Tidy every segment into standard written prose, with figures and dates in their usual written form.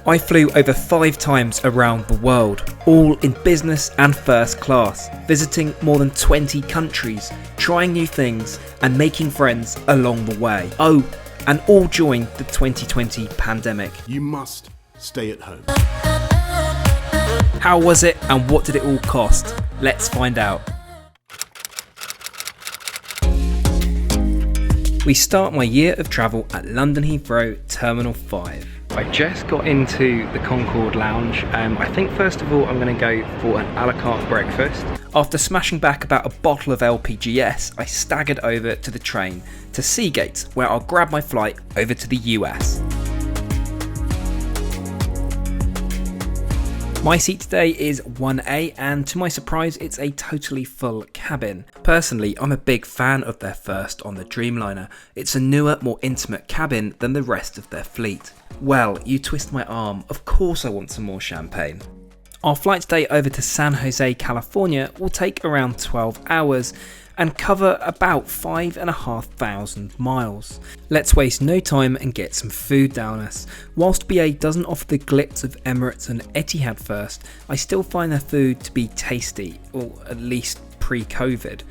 I flew over 5 times around the world, all in business and first class, visiting more than 20 countries, trying new things and making friends along the way. Oh, and all during the 2020 pandemic. You must stay at home. How was it and what did it all cost? Let's find out. We start my year of travel at London Heathrow Terminal 5. I just got into the Concorde Lounge. I think first of all I'm going to go for an a la carte breakfast. After smashing back about a bottle of LPGS, I staggered over to the train to Seagate, where I'll grab my flight over to the US. My seat today is 1A, and to my surprise it's a totally full cabin. Personally, I'm a big fan of their first on the Dreamliner. It's a newer, more intimate cabin than the rest of their fleet. Well, you twist my arm, of course I want some more champagne. Our flight today over to San Jose, California will take around 12 hours and cover about 5,500 miles. Let's waste no time and get some food down us. Whilst BA doesn't offer the glitz of Emirates and Etihad first, I still find their food to be tasty, or at least pre-COVID.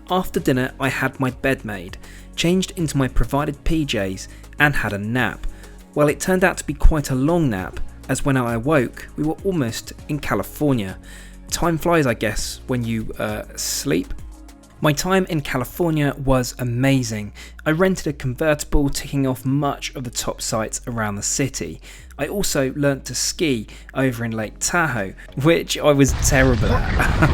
After dinner I had my bed made, changed into my provided PJs and had a nap. Well, it turned out to be quite a long nap, as when I awoke we were almost in California. Time flies, I guess, when you sleep. My time in California was amazing. I rented a convertible, ticking off much of the top sights around the city. I also learnt to ski over in Lake Tahoe, which I was terrible at.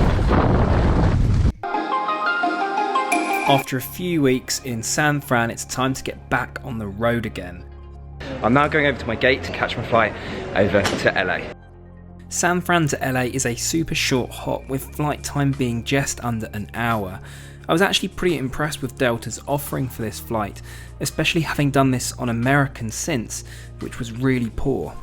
After a few weeks in San Fran, it's time to get back on the road again. I'm now going over to my gate to catch my flight over to LA. San Fran to LA is a super short hop, with flight time being just under an hour. I was actually pretty impressed with Delta's offering for this flight, especially having done this on American since, which was really poor.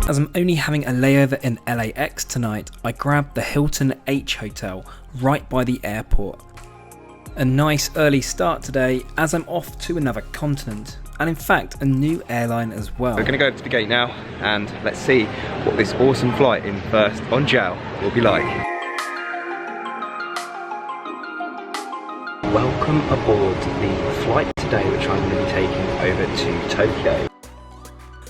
As I'm only having a layover in LAX tonight, I grabbed the Hilton H Hotel right by the airport. A nice early start today, as I'm off to another continent, and in fact a new airline as well. We're going to go to the gate now and let's see what this awesome flight in first on JAL will be like. Welcome aboard the flight today, which I'm going to be taking over to Tokyo.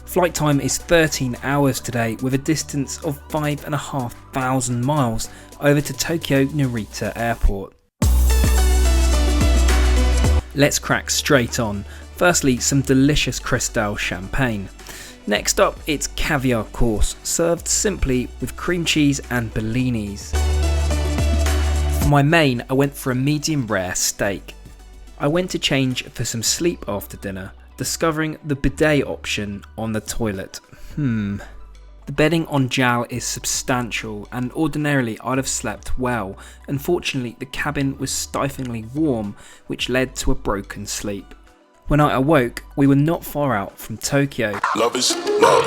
Flight time is 13 hours today, with a distance of 5,500 miles over to Tokyo Narita Airport. Let's crack straight on. Firstly, some delicious Cristal champagne. Next up, it's caviar course, served simply with cream cheese and bellinis. For my main, I went for a medium rare steak. I went to change for some sleep after dinner, discovering the bidet option on the toilet. The bedding on JAL is substantial, and ordinarily I'd have slept well. Unfortunately, the cabin was stiflingly warm, which led to a broken sleep. When I awoke, we were not far out from Tokyo. Love is love.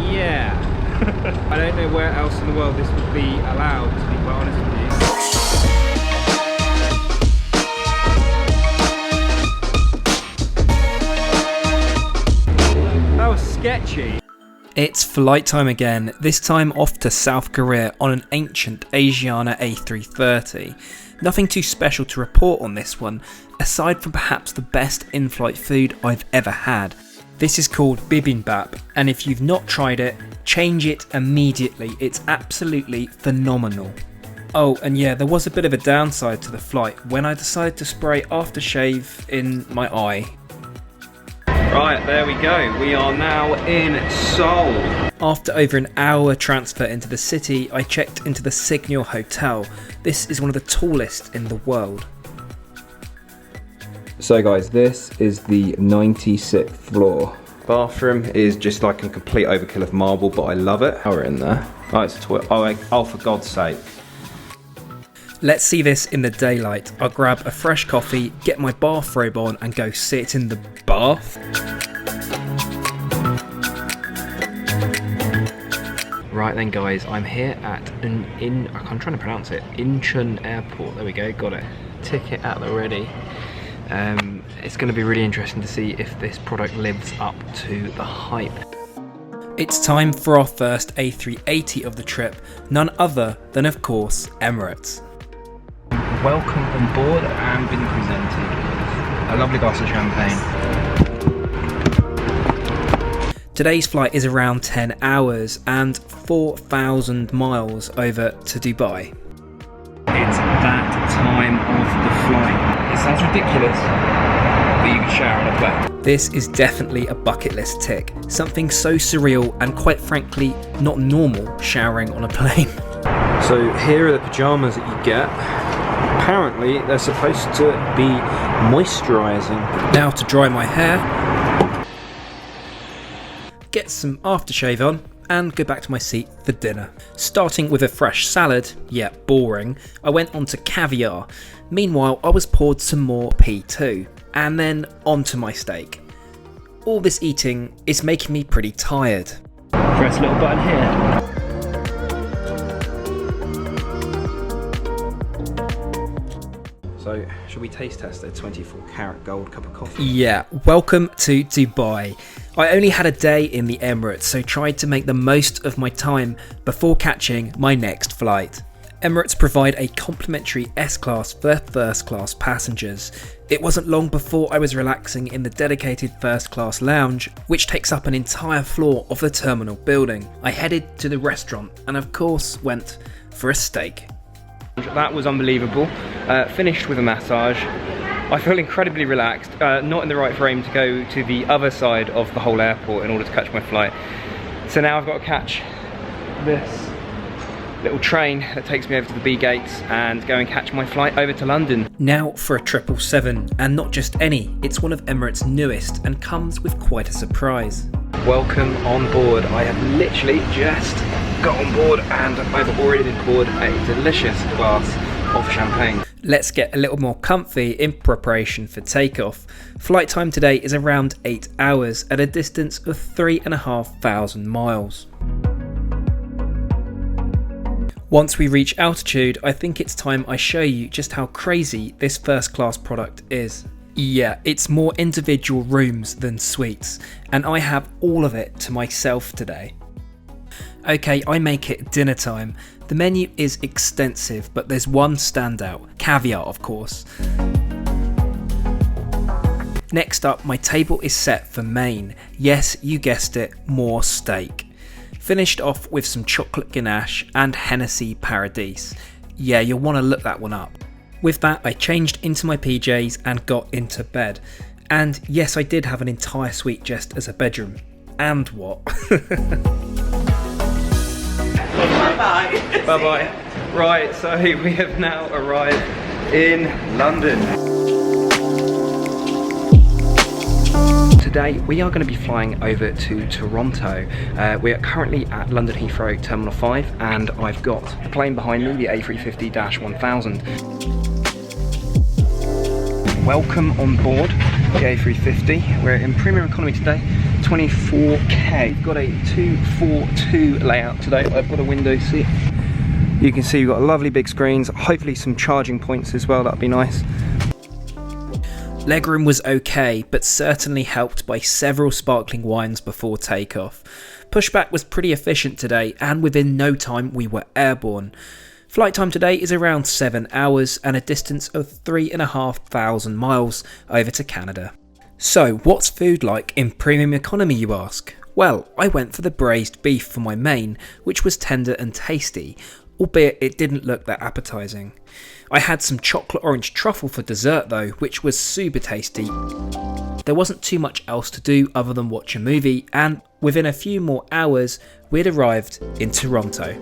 Yeah. I don't know where else in the world this would be allowed, to be quite honest with you. That was sketchy. It's flight time again, this time off to South Korea on an ancient Asiana A330. Nothing too special to report on this one, aside from perhaps the best in-flight food I've ever had. This is called bibimbap, and if you've not tried it, change it immediately. It's absolutely phenomenal. Oh, and yeah, there was a bit of a downside to the flight when I decided to spray aftershave in my eye. Right, there we go. We are now in Seoul. After over an hour transfer into the city, I checked into the Signal Hotel. This is one of the tallest in the world. So guys, this is the 96th floor. Bathroom is just like a complete overkill of marble, but I love it. Oh, we're in there. Oh, it's a toilet. Oh, for God's sake. Let's see this in the daylight. I'll grab a fresh coffee, get my bathrobe on and go sit in the bath. Right then guys, I'm here at I'm trying to pronounce it, Incheon Airport. There we go, got it. Ticket at the ready. It's going to be really interesting to see if this product lives up to the hype. It's time for our first A380 of the trip, none other than, of course, Emirates. Welcome on board and been presented with a lovely glass of champagne. Today's flight is around 10 hours and 4,000 miles over to Dubai. It's that time of the flight. It sounds ridiculous, but you can shower on a plane. This is definitely a bucket list tick. Something so surreal and quite frankly not normal, showering on a plane. So here are the pyjamas that you get. Apparently they're supposed to be moisturising. Now to dry my hair, get some aftershave on and go back to my seat for dinner. Starting with a fresh salad, yeah, boring, I went on to caviar. Meanwhile, I was poured some more P2 and then onto my steak. All this eating is making me pretty tired. Press a little button here. So, should we taste test a 24 karat gold cup of coffee? Yeah, welcome to Dubai. I only had a day in the Emirates, so tried to make the most of my time before catching my next flight. Emirates provide a complimentary S-Class for their first class passengers. It wasn't long before I was relaxing in the dedicated first class lounge, which takes up an entire floor of the terminal building. I headed to the restaurant and of course went for a steak. That was unbelievable. Finished with a massage. I feel incredibly relaxed, not in the right frame to go to the other side of the whole airport in order to catch my flight. So now I've got to catch this little train that takes me over to the B gates and go and catch my flight over to London. Now for a 777, and not just any, it's one of Emirates' newest and comes with quite a surprise. Welcome on board. I have literally just got on board and I've already been poured a delicious glass of champagne. Let's get a little more comfy in preparation for takeoff. Flight time today is around 8 hours at a distance of 3,500 miles. Once we reach altitude, I think it's time I show you just how crazy this first class product is. Yeah, it's more individual rooms than suites, and I have all of it to myself today. Okay, I make it dinner time. The menu is extensive, but there's one standout, caviar of course. Next up, my table is set for main. Yes, you guessed it, more steak. Finished off with some chocolate ganache and Hennessy Paradis. Yeah, you'll want to look that one up. With that, I changed into my PJs and got into bed. And yes, I did have an entire suite just as a bedroom. And what? Bye-bye. Bye-bye. Right, so we have now arrived in London. Today we are going to be flying over to Toronto. We are currently at London Heathrow Terminal 5 and I've got the plane behind me, the A350-1000. Welcome on board the A350. We're in premium economy today, 24K. We've got a 242 layout today. I've got a window seat. You can see we've got lovely big screens, hopefully some charging points as well, that'd be nice. Legroom was okay, but certainly helped by several sparkling wines before takeoff. Pushback was pretty efficient today, and within no time we were airborne. Flight time today is around 7 hours and a distance of 3,500 miles over to Canada. So, what's food like in premium economy, you ask? Well, I went for the braised beef for my main, which was tender and tasty, albeit it didn't look that appetising. I had some chocolate orange truffle for dessert though, which was super tasty. There wasn't too much else to do other than watch a movie, and within a few more hours, we'd arrived in Toronto.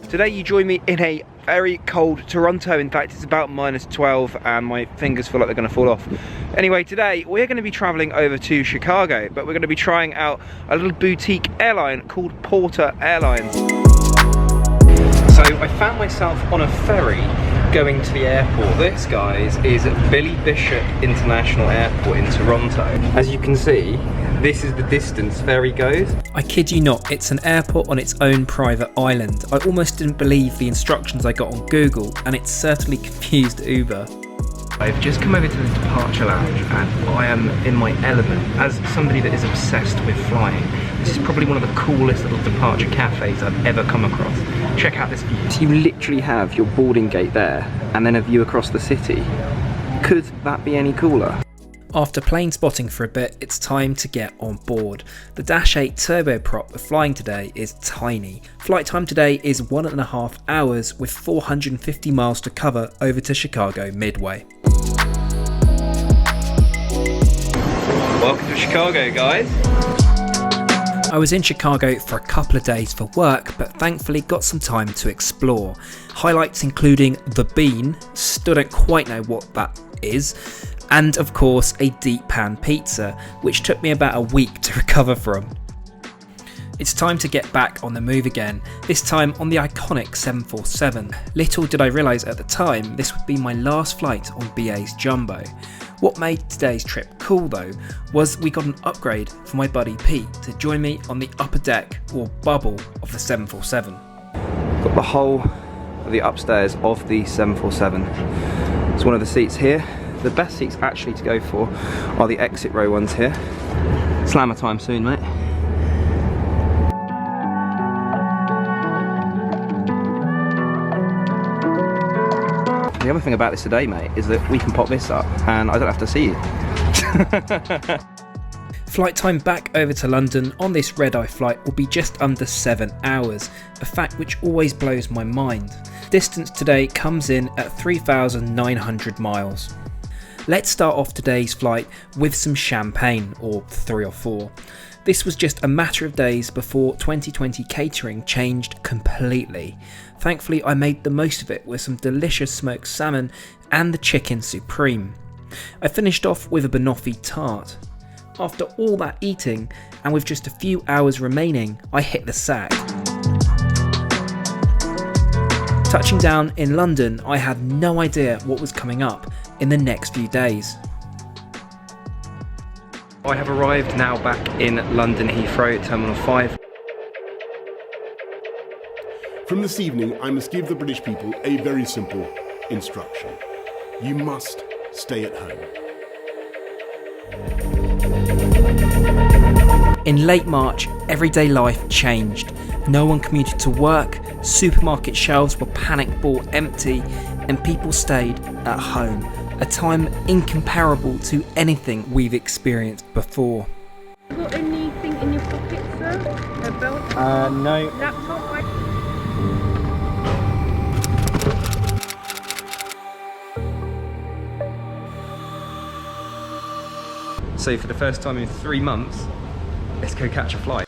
Today you join me in a very cold Toronto. In fact, it's about -12 and my fingers feel like they're going to fall off. Anyway, today we're going to be travelling over to Chicago, but we're going to be trying out a little boutique airline called Porter Airlines. So I found myself on a ferry going to the airport. This, guys, is Billy Bishop International Airport in Toronto. As you can see, This is the distance ferry goes. I kid you not, it's an airport on its own private island. I almost didn't believe the instructions I got on Google, and it certainly confused Uber. I've just come over to the departure lounge and I am in my element. As somebody that is obsessed with flying, this is probably one of the coolest little departure cafes I've ever come across. Check out this view. So you literally have your boarding gate there and then a view across the city. Could that be any cooler? After plane spotting for a bit, it's time to get on board. The Dash 8 turboprop we're flying today is tiny. Flight time today is 1.5 hours with 450 miles to cover over to Chicago Midway. Welcome to Chicago, guys. I was in Chicago for a couple of days for work, but thankfully got some time to explore. Highlights including the Bean, still don't quite know what that is, and of course a deep pan pizza, which took me about a week to recover from. It's time to get back on the move again, this time on the iconic 747. Little did I realise at the time this would be my last flight on BA's Jumbo. What made today's trip cool though was we got an upgrade for my buddy Pete to join me on the upper deck or bubble of the 747. Got the whole of the upstairs of the 747. It's one of the seats here. The best seats actually to go for are the exit row ones here. Slammer time soon, mate. The other thing about this today, mate, is that we can pop this up and I don't have to see you. Flight time back over to London on this red-eye flight will be just under 7 hours, a fact which always blows my mind. Distance today comes in at 3,900 miles. Let's start off today's flight with some champagne, or 3 or 4. This was just a matter of days before 2020 catering changed completely. Thankfully I made the most of it with some delicious smoked salmon and the chicken supreme. I finished off with a banoffee tart. After all that eating, and with just a few hours remaining, I hit the sack. Touching down in London, I had no idea what was coming up in the next few days. I have arrived now back in London Heathrow, Terminal 5. From this evening, I must give the British people a very simple instruction. You must stay at home. In late March, everyday life changed. No one commuted to work, supermarket shelves were panic bought empty, and people stayed at home. A time incomparable to anything we've experienced before. You got anything in your pocket, sir? A belt? No. Laptop? So for the first time in 3 months, let's go catch a flight.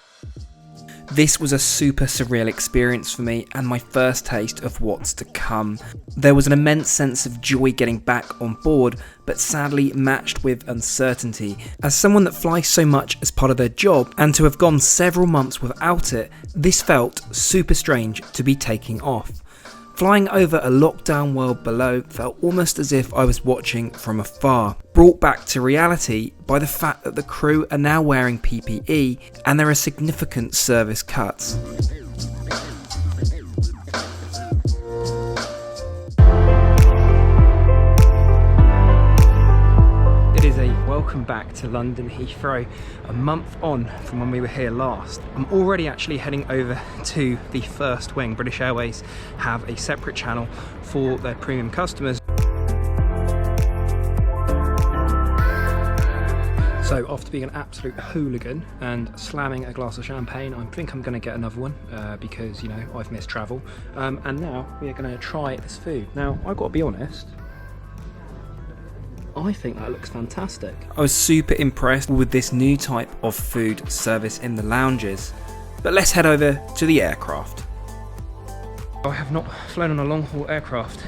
This was a super surreal experience for me and my first taste of what's to come. There was an immense sense of joy getting back on board, but sadly matched with uncertainty. As someone that flies so much as part of their job, and to have gone several months without it, this felt super strange to be taking off. Flying over a lockdown world below felt almost as if I was watching from afar, brought back to reality by the fact that the crew are now wearing PPE and there are significant service cuts. It is a welcome back to London Heathrow, a month on from when we were here last. I'm already actually heading over to the first wing. British Airways have a separate channel for their premium customers. So after being an absolute hooligan and slamming a glass of champagne, I think I'm going to get another one because, you know, I've missed travel. And now we are going to try this food. Now, I've got to be honest, I think that looks fantastic. I was super impressed with this new type of food service in the lounges. But let's head over to the aircraft. I have not flown on a long haul aircraft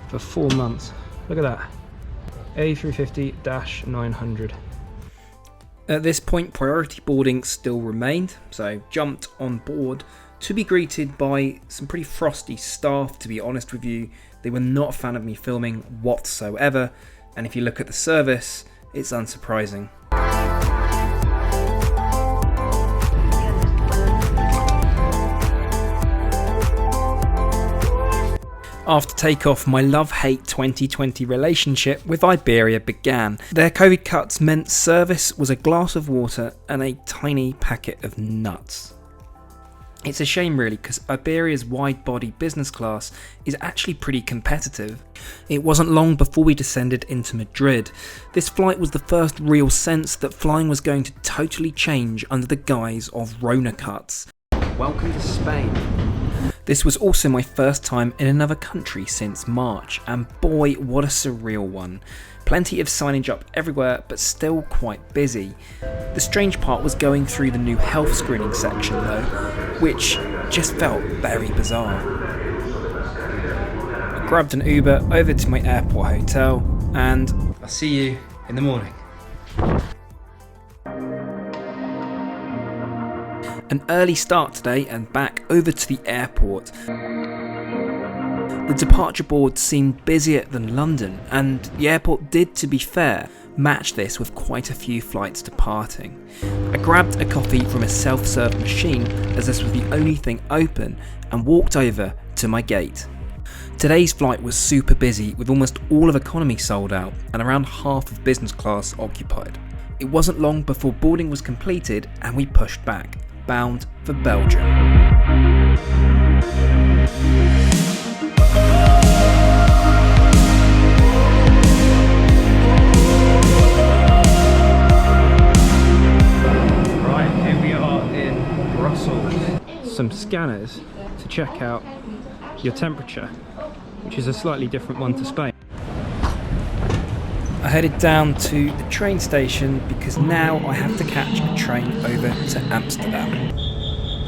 for 4 months. Look at that. A350-900. At this point, priority boarding still remained, so jumped on board to be greeted by some pretty frosty staff, to be honest with you. They were not a fan of me filming whatsoever, and if you look at the service, it's unsurprising. After takeoff, my love-hate 2020 relationship with Iberia began. Their COVID cuts meant service was a glass of water and a tiny packet of nuts. It's a shame really, because Iberia's wide-body business class is actually pretty competitive. It wasn't long before we descended into Madrid. This flight was the first real sense that flying was going to totally change under the guise of Rona cuts. Welcome to Spain. This was also my first time in another country since March, and boy, what a surreal one. Plenty of signage up everywhere, but still quite busy. The strange part was going through the new health screening section though, which just felt very bizarre. I grabbed an Uber over to my airport hotel, and I'll see you in the morning. An early start today and back over to the airport. The departure board seemed busier than London, and the airport did, to be fair, match this with quite a few flights departing. I grabbed a coffee from a self-serve machine as this was the only thing open and walked over to my gate. Today's flight was super busy with almost all of economy sold out and around half of business class occupied. It wasn't long before boarding was completed and we pushed back, bound for Belgium. Some scanners to check out your temperature, which is a slightly different one to Spain. I headed down to the train station because now I have to catch a train over to Amsterdam.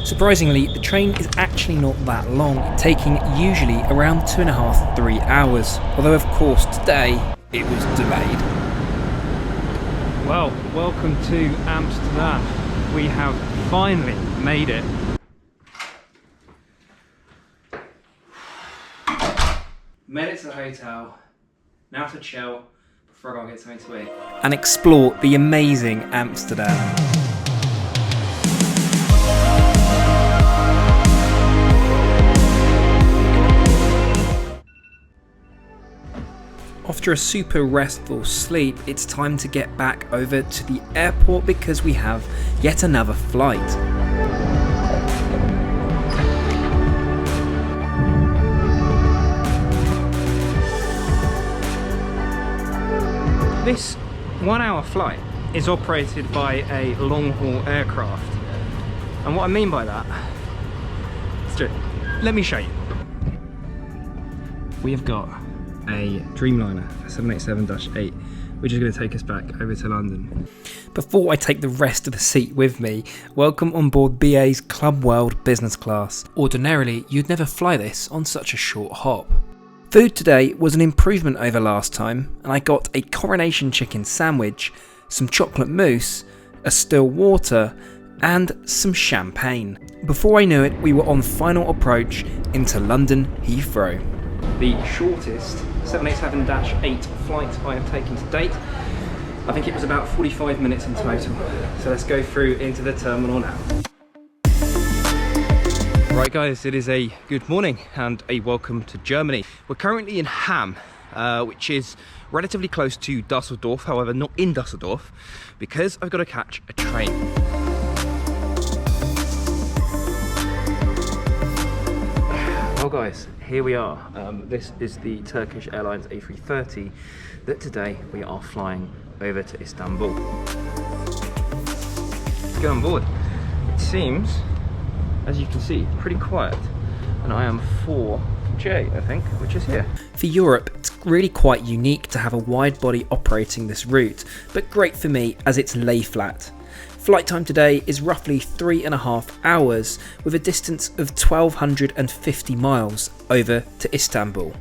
Surprisingly, the train is actually not that long, taking usually around 2.5–3 hours, although of course today it was delayed. Well, welcome to Amsterdam. We have finally made it. Made it to the hotel, now to chill before I go get something to eat. And explore the amazing Amsterdam. After a super restful sleep, it's time to get back over to the airport because we have yet another flight. This 1 hour flight is operated by a long-haul aircraft, and what I mean by that, let me show you. We have got a Dreamliner 787-8, which is going to take us back over to London. Before I take the rest of the seat with me, welcome on board BA's Club World Business Class. Ordinarily, you'd never fly this on such a short hop. Food today was an improvement over last time, and I got a coronation chicken sandwich, some chocolate mousse, a still water, and some champagne. Before I knew it, we were on final approach into London Heathrow. The shortest 787-8 flight I have taken to date. I think it was about 45 minutes in total. So let's go through into the terminal now. Right guys, it is a good morning and a welcome to Germany. We're currently in Hamm, which is relatively close to Dusseldorf, however not in Dusseldorf, because I've got to catch a train. Well guys, here we are. This is the Turkish Airlines A330 that today we are flying over to Istanbul. Let's get on board. It seems, as you can see, pretty quiet, and I am 4J, I think, which is here. For Europe, it's really quite unique to have a wide body operating this route, but great for me as it's lay flat. Flight time today is roughly 3.5 hours with a distance of 1,250 miles over to Istanbul.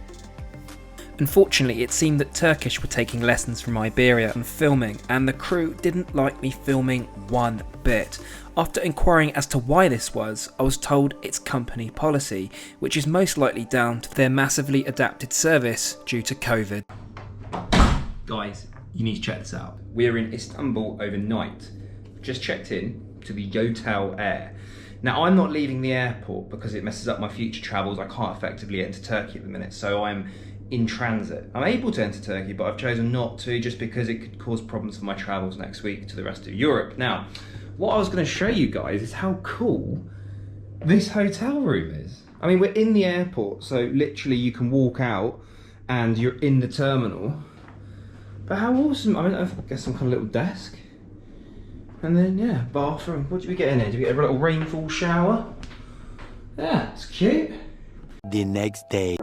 Unfortunately, it seemed that Turkish were taking lessons from Iberia on filming, and the crew didn't like me filming one bit. After inquiring as to why this was, I was told it's company policy, which is most likely down to their massively adapted service due to COVID. Guys, you need to check this out. We're in Istanbul overnight. Just checked in to the Hotel Air. Now, I'm not leaving the airport because it messes up my future travels. I can't effectively enter Turkey at the minute, so I'm in transit. I'm able to enter Turkey, but I've chosen not to just because it could cause problems for my travels next week to the rest of Europe. Now, what I was going to show you guys is how cool this hotel room is. I mean, we're in the airport, so literally you can walk out and you're in the terminal. But how awesome. I mean, I guess some kind of little desk. And then, yeah, bathroom. What did we get in here? Did we get a little rainfall shower? Yeah, it's cute. The next day.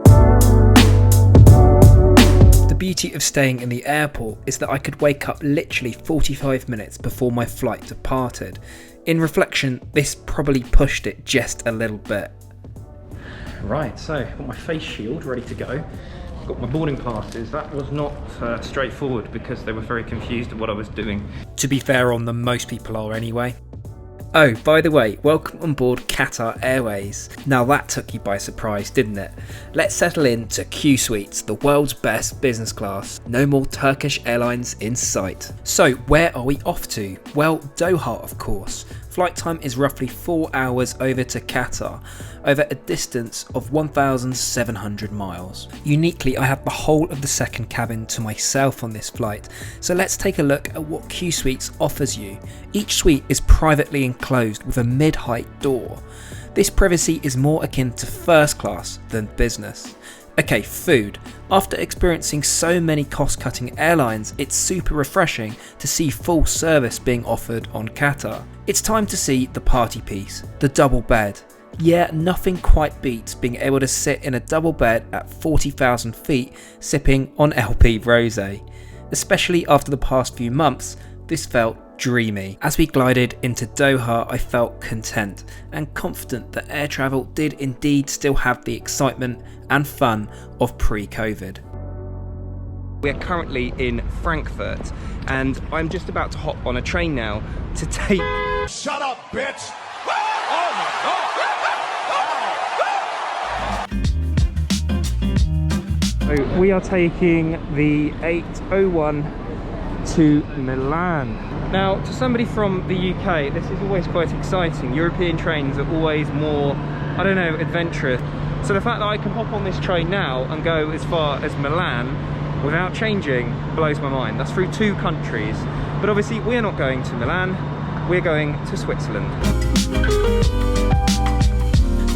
The beauty of staying in the airport is that I could wake up literally 45 minutes before my flight departed. In reflection, this probably pushed it just a little bit. Right, so I've got my face shield ready to go. I've got my boarding passes. That was not straightforward because they were very confused at what I was doing. To be fair on them, most people are anyway. Oh, by the way, welcome on board Qatar Airways. Now that took you by surprise, didn't it? Let's settle in to Q Suites, the world's best business class. No more Turkish Airlines in sight. So where are we off to? Well, Doha, of course. Flight time is roughly 4 hours over to Qatar, over a distance of 1,700 miles. Uniquely, I have the whole of the second cabin to myself on this flight, so let's take a look at what Q Suites offers you. Each suite is privately enclosed with a mid-height door. This privacy is more akin to first class than business. Okay, food. After experiencing so many cost-cutting airlines, it's super refreshing to see full service being offered on Qatar. It's time to see the party piece, the double bed. Yeah, nothing quite beats being able to sit in a double bed at 40,000 feet sipping on LP Rosé. Especially after the past few months, this felt dreamy. As we glided into Doha, I felt content and confident that air travel did indeed still have the excitement and fun of pre-COVID. We are currently in Frankfurt and I'm just about to hop on a train now to take... Shut up, bitch! Oh my God! So we are taking the 801 to Milan. Now, to somebody from the UK, this is always quite exciting. European trains are always more, I don't know, adventurous. So the fact that I can hop on this train now and go as far as Milan without changing blows my mind. That's through 2 countries. But obviously we're not going to Milan, we're going to Switzerland.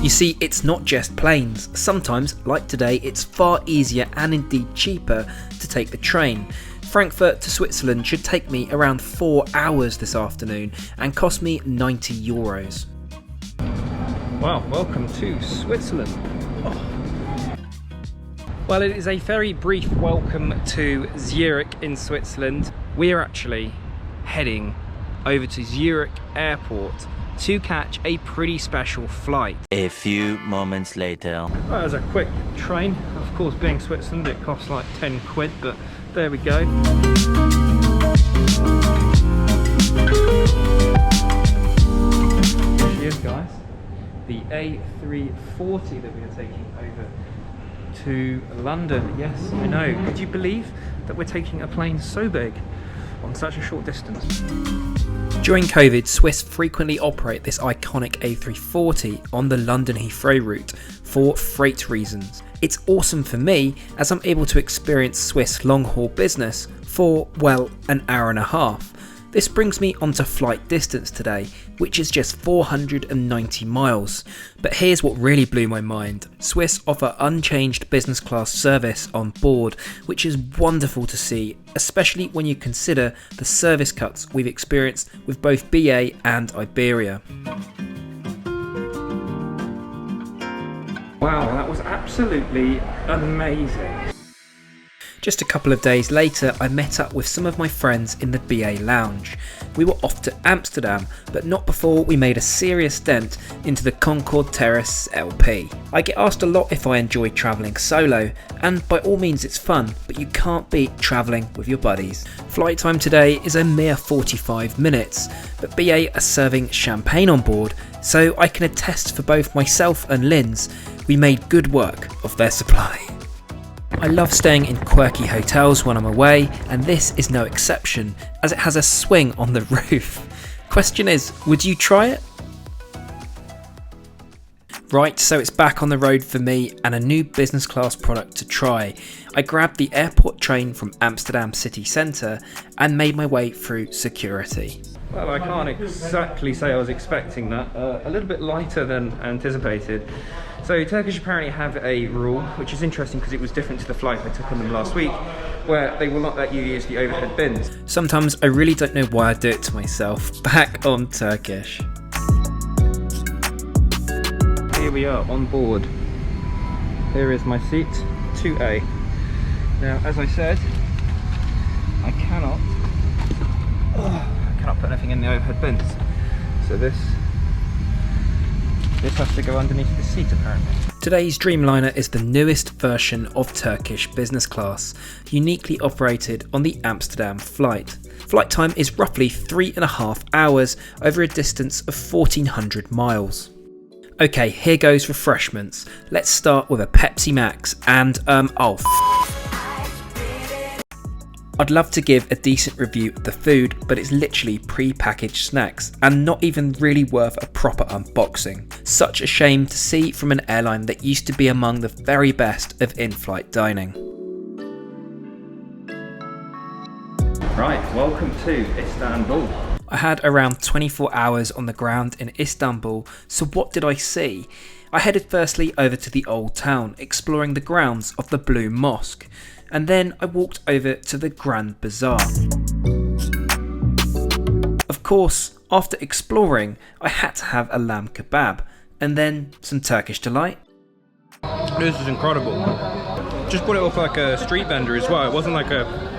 You see, it's not just planes. Sometimes, like today, it's far easier and indeed cheaper to take the train. Frankfurt to Switzerland should take me around 4 hours this afternoon and cost me €90. Well, welcome to Switzerland. Oh. Well, it is a very brief welcome to Zurich in Switzerland. We are actually heading over to Zurich Airport to catch a pretty special flight. A few moments later. Well, there's a quick train. Of course, being Switzerland, it costs like 10 quid, but there we go. Here she is, guys. The A340 that we are taking over to London. Yes, I know. Could you believe that we're taking a plane so big on such a short distance? During COVID, Swiss frequently operate this iconic A340 on the London Heathrow route for freight reasons. It's awesome for me as I'm able to experience Swiss long-haul business for, well, an hour and a half. This brings me onto flight distance today, which is just 490 miles. But here's what really blew my mind. Swiss offer unchanged business class service on board, which is wonderful to see, especially when you consider the service cuts we've experienced with both BA and Iberia. Wow, that was absolutely amazing. Just a couple of days later, I met up with some of my friends in the BA lounge. We were off to Amsterdam, but not before we made a serious dent into the Concorde Terrace LP. I get asked a lot if I enjoy travelling solo, and by all means it's fun, but you can't beat travelling with your buddies. Flight time today is a mere 45 minutes, but BA are serving champagne on board, so I can attest for both myself and Linz, we made good work of their supply. I love staying in quirky hotels when I'm away, and this is no exception, as it has a swing on the roof. Question is, would you try it? Right, so it's back on the road for me and a new business class product to try. I grabbed the airport train from Amsterdam city centre and made my way through security. Well, I can't exactly say I was expecting that. A little bit lighter than anticipated. So Turkish apparently have a rule, which is interesting because it was different to the flight I took on them last week, where they will not let you use the overhead bins. Sometimes I really don't know why I do it to myself. Back on Turkish. Here we are on board. Here is my seat, 2A. Now, as I said, I cannot put anything in the overhead bins. So this has to go underneath the seat apparently. Today's Dreamliner is the newest version of Turkish business class, uniquely operated on the Amsterdam flight. Flight time is roughly 3.5 hours over a distance of 1,400 miles. Okay, here goes refreshments. Let's start with a Pepsi Max and I'd love to give a decent review of the food, but it's literally pre-packaged snacks and not even really worth a proper unboxing. Such a shame to see from an airline that used to be among the very best of in-flight dining. Right, welcome to Istanbul. I had around 24 hours on the ground in Istanbul, so what did I see? I headed firstly over to the old town, exploring the grounds of the Blue Mosque, and then I walked over to the Grand Bazaar. Of course, after exploring, I had to have a lamb kebab, and then some Turkish delight. This is incredible. Just bought it off like a street vendor as well. It wasn't like a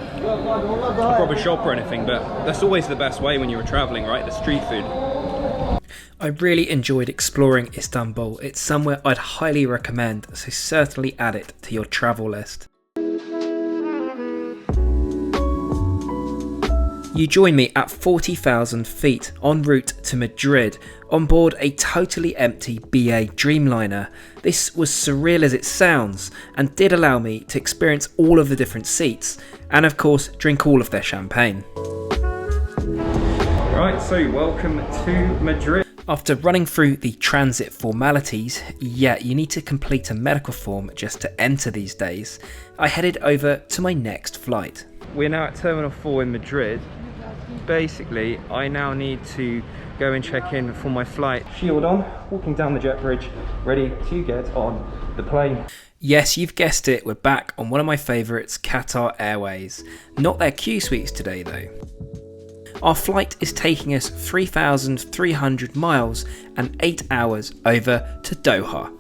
proper shop or anything, but that's always the best way when you were travelling, right? The street food. I really enjoyed exploring Istanbul. It's somewhere I'd highly recommend, so certainly add it to your travel list. You join me at 40,000 feet en route to Madrid on board a totally empty BA Dreamliner. This was surreal as it sounds and did allow me to experience all of the different seats and of course drink all of their champagne. Right, so welcome to Madrid. After running through the transit formalities, yeah, you need to complete a medical form just to enter these days, I headed over to my next flight. We're now at Terminal 4 in Madrid. Basically, I now need to go and check in for my flight. Shield on, walking down the jet bridge, ready to get on the plane. Yes, you've guessed it, we're back on one of my favourites, Qatar Airways. Not their Q suites today though. Our flight is taking us 3,300 miles and 8 hours over to Doha.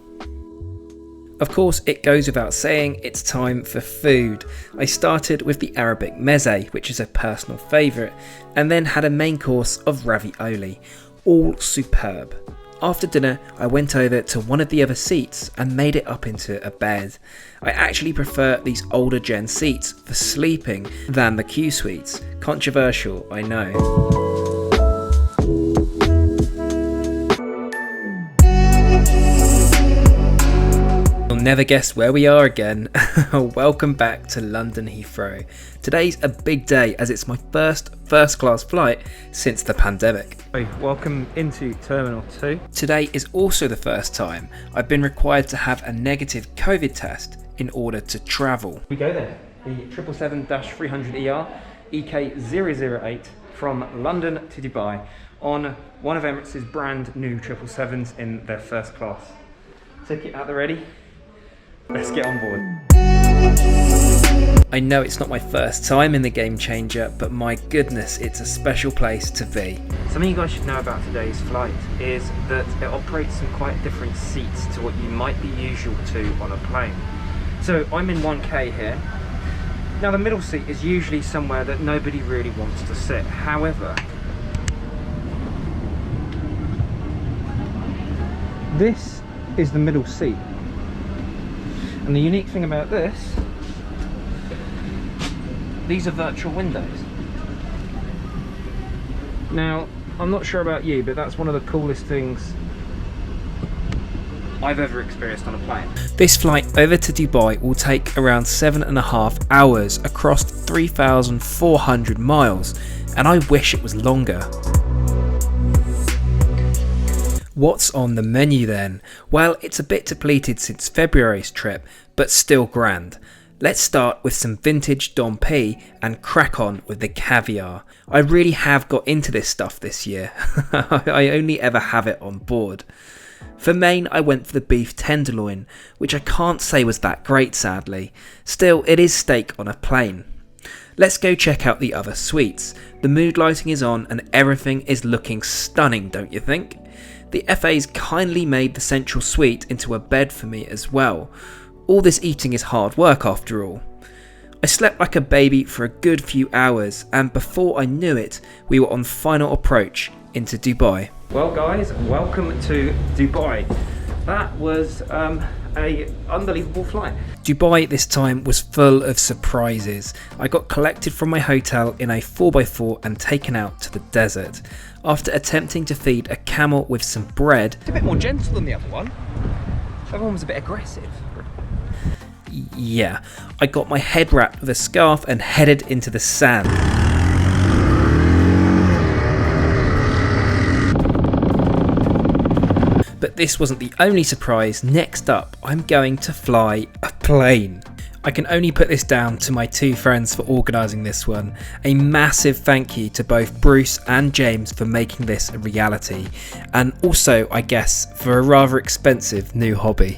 Of course, it goes without saying, it's time for food. I started with the Arabic meze, which is a personal favourite, and then had a main course of ravioli, all superb. After dinner, I went over to one of the other seats and made it up into a bed. I actually prefer these older gen seats for sleeping than the Q suites. Controversial, I know. Never guess where we are again. Welcome back to London Heathrow. Today's a big day as it's my first class flight since the pandemic. Welcome into Terminal 2. Today is also the first time I've been required to have a negative COVID test in order to travel. We go then, the 777-300ER EK008 from London to Dubai on one of Emirates' brand new 777s in their first class. Ticket at the ready. Let's get on board. I know it's not my first time in the Game Changer, but my goodness, it's a special place to be. Something you guys should know about today's flight is that it operates in quite different seats to what you might be usual to on a plane. So I'm in 1K here. Now the middle seat is usually somewhere that nobody really wants to sit. However, this is the middle seat. And the unique thing about this, these are virtual windows. Now, I'm not sure about you, but that's one of the coolest things I've ever experienced on a plane. This flight over to Dubai will take around 7.5 hours across 3,400 miles, and I wish it was longer. What's on the menu then? Well, it's a bit depleted since February's trip, but still grand. Let's start with some vintage Dom P and crack on with the caviar. I really have got into this stuff this year. I only ever have it on board. For main, I went for the beef tenderloin, which I can't say was that great sadly. Still, it is steak on a plane. Let's go check out the other suites. The mood lighting is on and everything is looking stunning, don't you think? The FA's kindly made the central suite into a bed for me as well. All this eating is hard work after all. I slept like a baby for a good few hours, and before I knew it, we were on final approach into Dubai. Well guys, welcome to Dubai. That was a unbelievable flight. Dubai this time was full of surprises. I got collected from my hotel in a 4x4 and taken out to the desert. After attempting to feed a camel with some bread. It's a bit more gentle than the other one. The other one was a bit aggressive. Yeah, I got my head wrapped with a scarf and headed into the sand. But this wasn't the only surprise. Next up, I'm going to fly a plane. I can only put this down to my two friends for organising this one. A massive thank you to both Bruce and James for making this a reality. And also, I guess, for a rather expensive new hobby.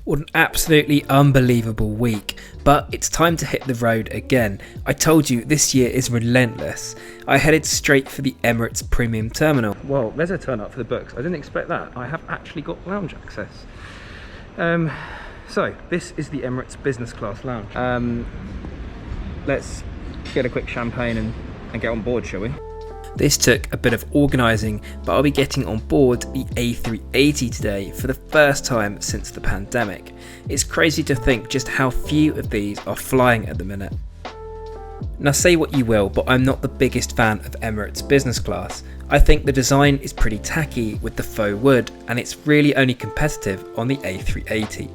What an absolutely unbelievable week, but it's time to hit the road again. I told you this year is relentless. I headed straight for the Emirates Premium Terminal. Well, there's a turn up for the books. I didn't expect that. I have actually got lounge access. So this is the Emirates Business Class Lounge. Let's get a quick champagne and get on board, shall we? This took a bit of organising, but I'll be getting on board the A380 today for the first time since the pandemic. It's crazy to think just how few of these are flying at the minute. Now say what you will, but I'm not the biggest fan of Emirates business class. I think the design is pretty tacky with the faux wood, and it's really only competitive on the A380.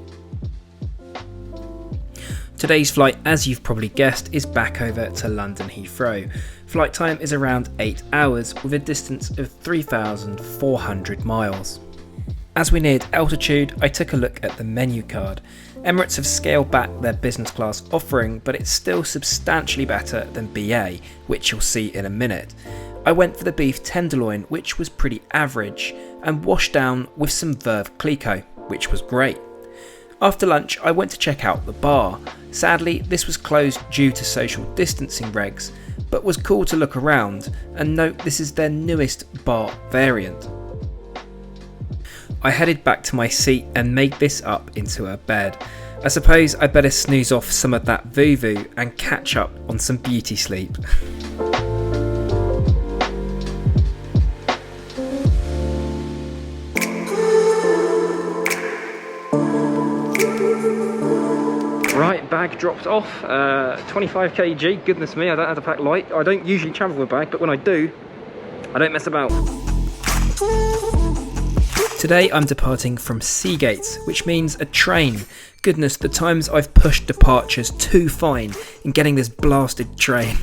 Today's flight, as you've probably guessed, is back over to London Heathrow. Flight time is around 8 hours with a distance of 3,400 miles. As we neared altitude, I took a look at the menu card. Emirates have scaled back their business class offering, but it's still substantially better than BA, which you'll see in a minute. I went for the beef tenderloin, which was pretty average, and washed down with some Veuve Clicquot, which was great. After lunch, I went to check out the bar. Sadly, this was closed due to social distancing regs, but was cool to look around, and note this is their newest bar variant. I headed back to my seat and made this up into a bed. I suppose I better snooze off some of that voo-voo and catch up on some beauty sleep. Right, bag dropped off, 25 kg, goodness me, I don't have to pack light. I don't usually travel with a bag, but when I do, I don't mess about. Today I'm departing from Seagate, which means a train. Goodness, the times I've pushed departures too fine in getting this blasted train.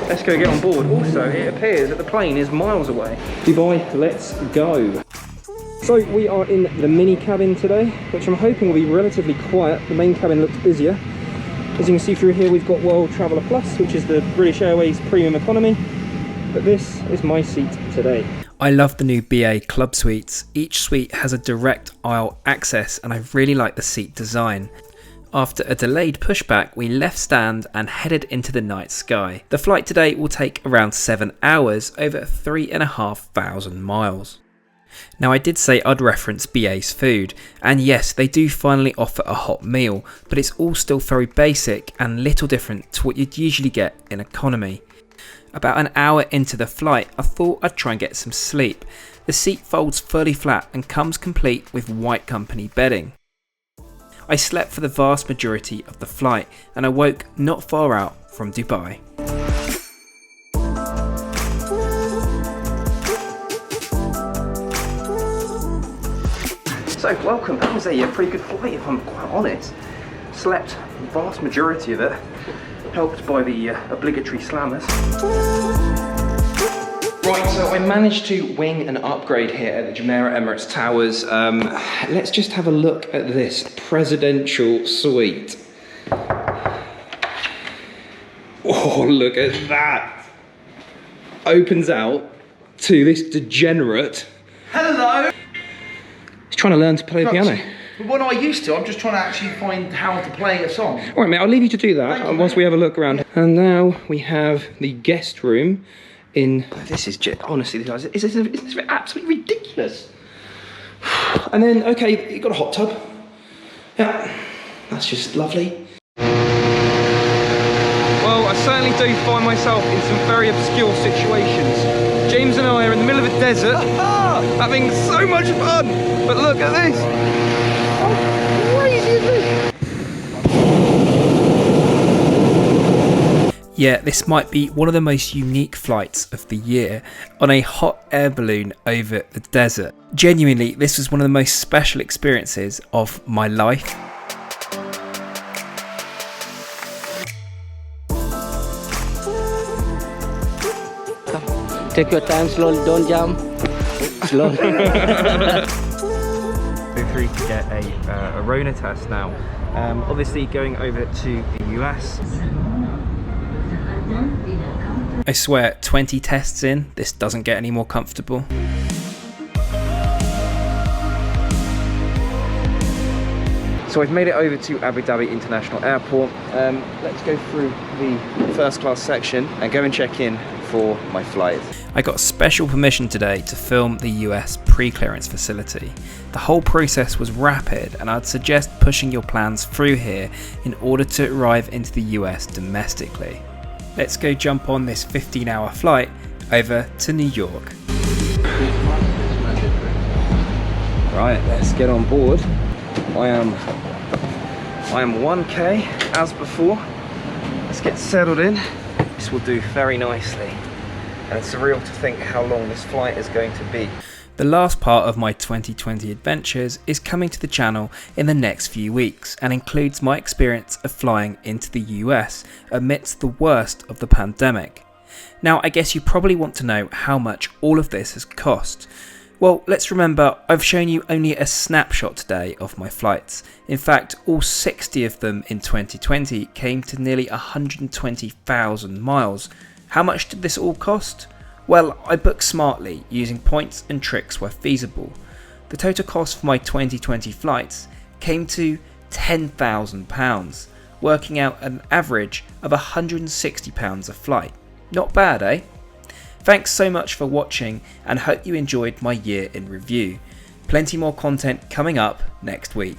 Let's go get on board. Also, it appears that the plane is miles away. Dubai, let's go. So we are in the mini cabin today, which I'm hoping will be relatively quiet. The main cabin looks busier. As you can see through here, we've got World Traveller Plus, which is the British Airways Premium Economy. But this is my seat today. I love the new BA Club Suites. Each suite has a direct aisle access, and I really like the seat design. After a delayed pushback, we left stand and headed into the night sky. The flight today will take around 7 hours over 3,500 miles. Now I did say I'd reference BA's food, and yes, they do finally offer a hot meal, but it's all still very basic and little different to what you'd usually get in economy. About an hour into the flight, I thought I'd try and get some sleep. The seat folds fully flat and comes complete with white company bedding. I slept for the vast majority of the flight and awoke not far out from Dubai. So welcome, that was a pretty good flight if I'm quite honest. slept the vast majority of it, helped by the obligatory slammers. Right, so I managed to wing an upgrade here at the Jumeirah Emirates Towers. Let's just have a look at this presidential suite. Oh, look at that! Opens out to this degenerate. Hello! He's trying to learn to play the piano. What I used to, I'm just trying to actually find how to play a song. All right, mate, I'll leave you to do that once we have a look around. And now we have the guest room in... This is just, honestly, this is absolutely ridiculous. And then, okay, you've got a hot tub. Yeah, that's just lovely. Well, I certainly do find myself in some very obscure situations. James and I are in the middle of a desert, having so much fun. But look at this. How crazy is this? Yeah, this might be one of the most unique flights of the year, on a hot air balloon over the desert. Genuinely, this was one of the most special experiences of my life. Take your time, slowly, don't jump. Slowly. Go through to get a Rona test now. Obviously going over to the US. I swear, 20 tests in, this doesn't get any more comfortable. So I've made it over to Abu Dhabi International Airport. Let's go through the first class section and go and check in for my flight. I got special permission today to film the US pre-clearance facility. The whole process was rapid, and I'd suggest pushing your plans through here in order to arrive into the US domestically. Let's go jump on this 15-hour flight over to New York. Right, let's get on board. I am 1K as before. Let's get settled in. This will do very nicely. And it's surreal to think how long this flight is going to be. The last part of my 2020 adventures is coming to the channel in the next few weeks and includes my experience of flying into the US amidst the worst of the pandemic. Now, I guess you probably want to know how much all of this has cost. Well, let's remember, I've shown you only a snapshot today of my flights. In fact, all 60 of them in 2020 came to nearly 120,000 miles. How much did this all cost? Well, I booked smartly, using points and tricks where feasible. The total cost for my 2020 flights came to £10,000, working out an average of £160 a flight. Not bad, eh? Thanks so much for watching, and hope you enjoyed my year in review. Plenty more content coming up next week.